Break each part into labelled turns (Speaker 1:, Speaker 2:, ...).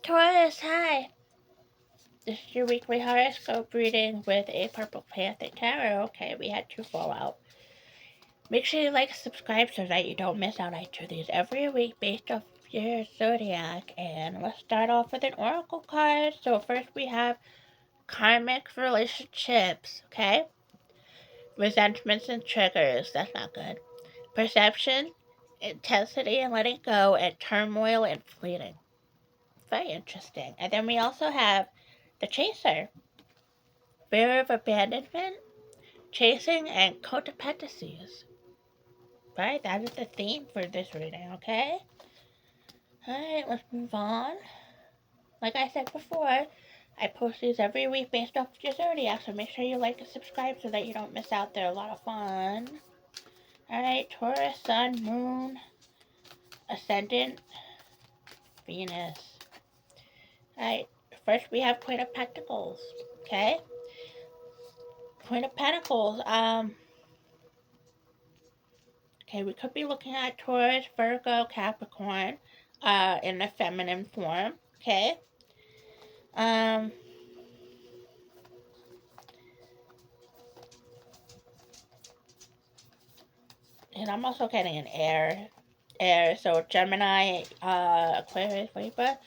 Speaker 1: Taurus, hi! This is your weekly horoscope reading with a Purple Panther Tarot. Okay, we had two fall out. Make sure you like and subscribe so that you don't miss out. I do these every week based off your zodiac. And let's start off with an oracle card. So first we have karmic relationships, okay? Resentments and triggers, that's not good. Perception, intensity and letting go, and turmoil and fleeting. Very interesting. And then we also have the chaser. Fear of abandonment, chasing, and codependencies. Right? That is the theme for this reading, okay? Alright, let's move on. Like I said before, I post these every week based off your zodiac, so make sure you like and subscribe so that you don't miss out. They're a lot of fun. Alright, Taurus, Sun, Moon, Ascendant, Venus. Alright, first we have Queen of Pentacles, okay? Queen of Pentacles, okay, we could be looking at Taurus, Virgo, Capricorn, in the feminine form, okay? And I'm also getting an air, so Gemini, Aquarius, Libra.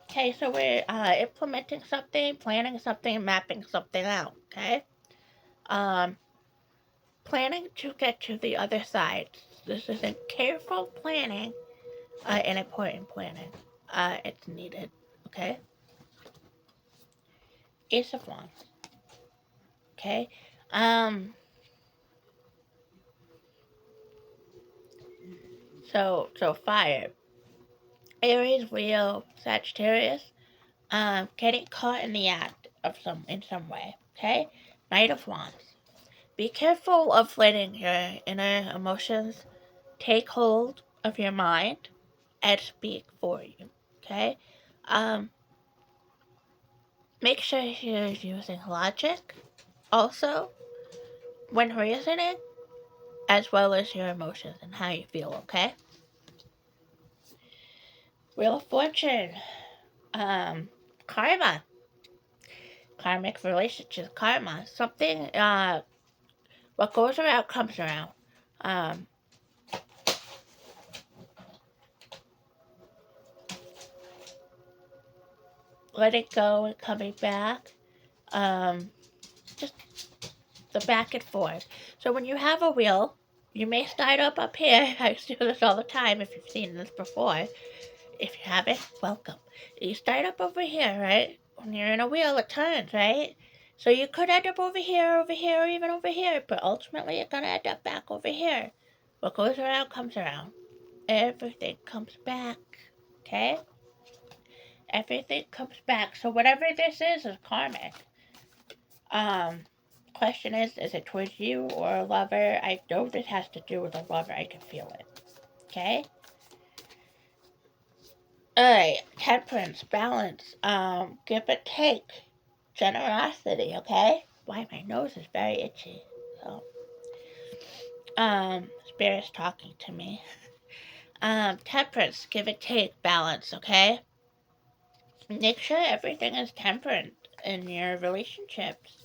Speaker 1: Okay, so we're implementing something, planning something, mapping something out, okay? Planning to get to the other side. This is a careful planning and important planning. It's needed, okay? Ace of Wands, okay? So fire. Aries, Leo, Sagittarius, getting caught in the act of in some way, okay? Knight of Wands. Be careful of letting your inner emotions take hold of your mind and speak for you, okay? Make sure you're using logic also when reasoning, as well as your emotions and how you feel, okay? Wheel of Fortune, karma, karmic relationships, karma, something, what goes around comes around. Letting go and coming back, just the back and forth. So when you have a wheel, you may start up here. I do this all the time if you've seen this before. If you haven't, welcome. You start up over here, right? When you're in a wheel, it turns, right? So you could end up over here, or even over here, but ultimately you're going to end up back over here. What goes around comes around. Everything comes back, okay? Everything comes back. So whatever this is karmic. Question is it towards you or a lover? I know this has to do with a lover. I can feel it, okay? Alright, temperance, balance, give and take, generosity, okay? Why, my nose is very itchy, so, Spirit's talking to me. Temperance, give and take, balance, okay? Make sure everything is temperate in your relationships.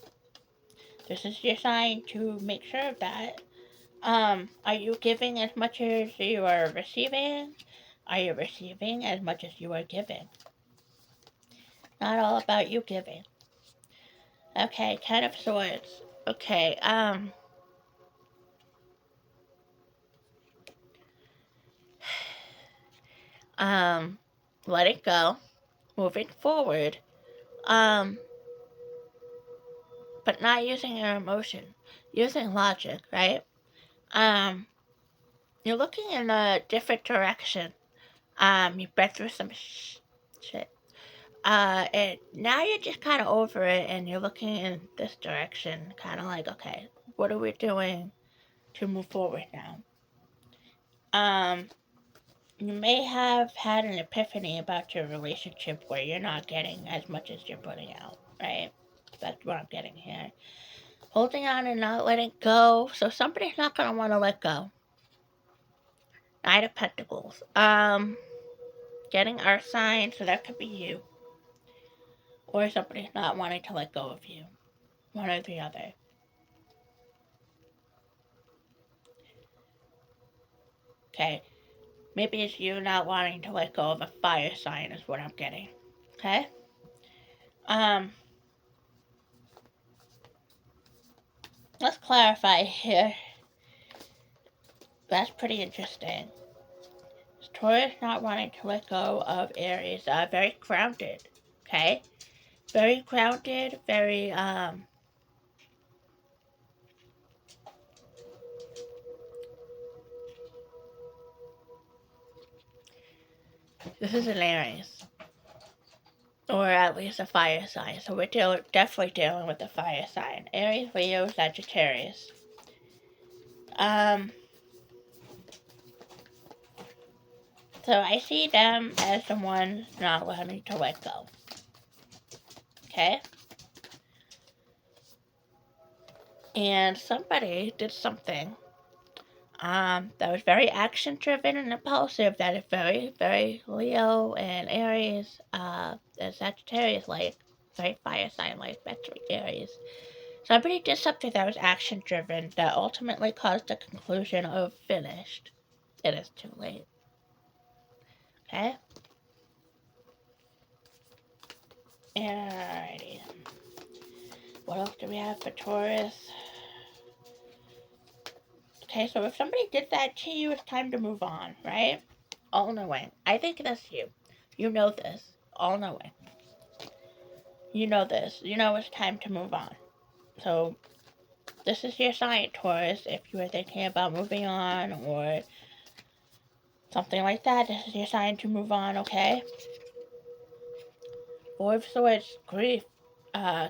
Speaker 1: This is your sign to make sure of that. Are you giving as much as you are receiving? Are you receiving as much as you are giving? Not all about you giving. Okay, Ten of Swords. Okay, let it go. Moving forward. But not using your emotion. Using logic, right? You're looking in a different direction. You've been through some shit. And now you're just kind of over it and you're looking in this direction, kind of like, okay, what are we doing to move forward now? You may have had an epiphany about your relationship where you're not getting as much as you're putting out, right? That's what I'm getting here. Holding on and not letting go. So somebody's not going to want to let go. Knight of Pentacles. getting earth signs, so that could be you. Or somebody's not wanting to let go of you. One or the other. Okay? Maybe it's you not wanting to let go of a fire sign is what I'm getting. Okay? Let's clarify here. That's pretty interesting. Taurus not wanting to let go of Aries. Very grounded. Okay? Very grounded, very, this is an Aries. Or at least a fire sign. So we're definitely dealing with a fire sign. Aries, Leo, Sagittarius. So I see them as someone not wanting to let go. Okay? And somebody did something that was very action driven and impulsive, that is very, very Leo and Aries, and Sagittarius like, very fire sign like, that's Aries. Somebody did something that was action driven that ultimately caused the conclusion of finished. It is too late. Okay? Alrighty. What else do we have for Taurus? Okay, so if somebody did that to you, it's time to move on, right? All knowing. I think that's you. You know this. All knowing. You know this. You know it's time to move on. So, this is your sign, Taurus. If you were thinking about moving on or something like that, this is your sign to move on, okay? Four of Swords, grief,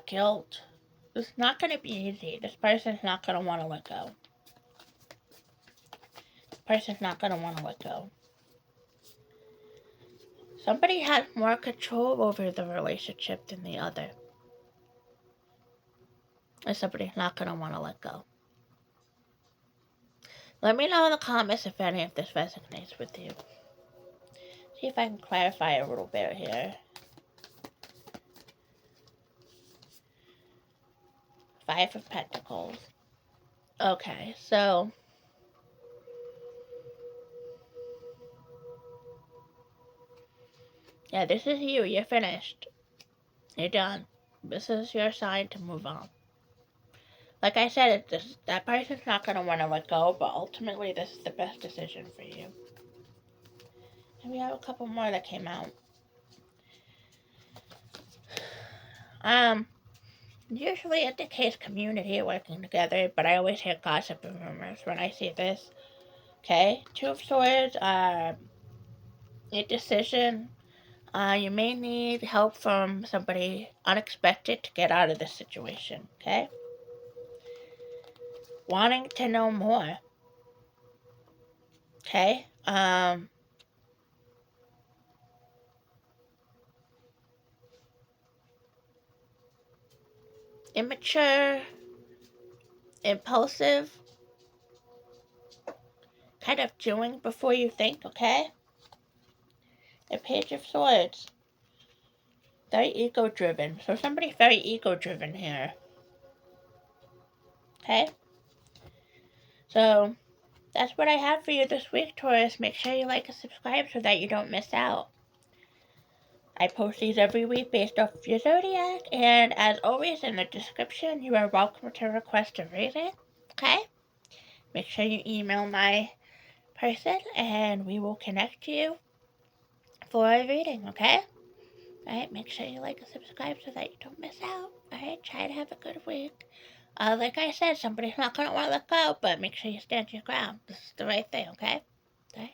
Speaker 1: guilt. This is not going to be easy. This person's not going to want to let go. This person's not going to want to let go. Somebody has more control over the relationship than the other. And somebody's not going to want to let go. Let me know in the comments if any of this resonates with you. See if I can clarify a little bit here. Five of Pentacles. Okay, so yeah, this is you. You're finished. You're done. This is your sign to move on. Like I said, that person's not going to want to let go, but ultimately this is the best decision for you. And we have a couple more that came out. Usually it indicates community working together, but I always hear gossip and rumors when I see this. Okay, Two of Swords, a decision. You may need help from somebody unexpected to get out of this situation, okay? Wanting to know more, okay? Immature, impulsive, kind of doing before you think, okay? The Page of Swords, very ego-driven. So somebody's very ego-driven here, okay? So that's what I have for you this week, Taurus. Make sure you like and subscribe so that you don't miss out. I post these every week based off of your zodiac, and as always in the description, you are welcome to request a reading, okay? Make sure you email my person, and we will connect you for a reading, okay? Alright, make sure you like and subscribe so that you don't miss out. Alright, try to have a good week. Like I said, somebody's not going to want to let go, but make sure you stand your ground. This is the right thing, okay? Alright.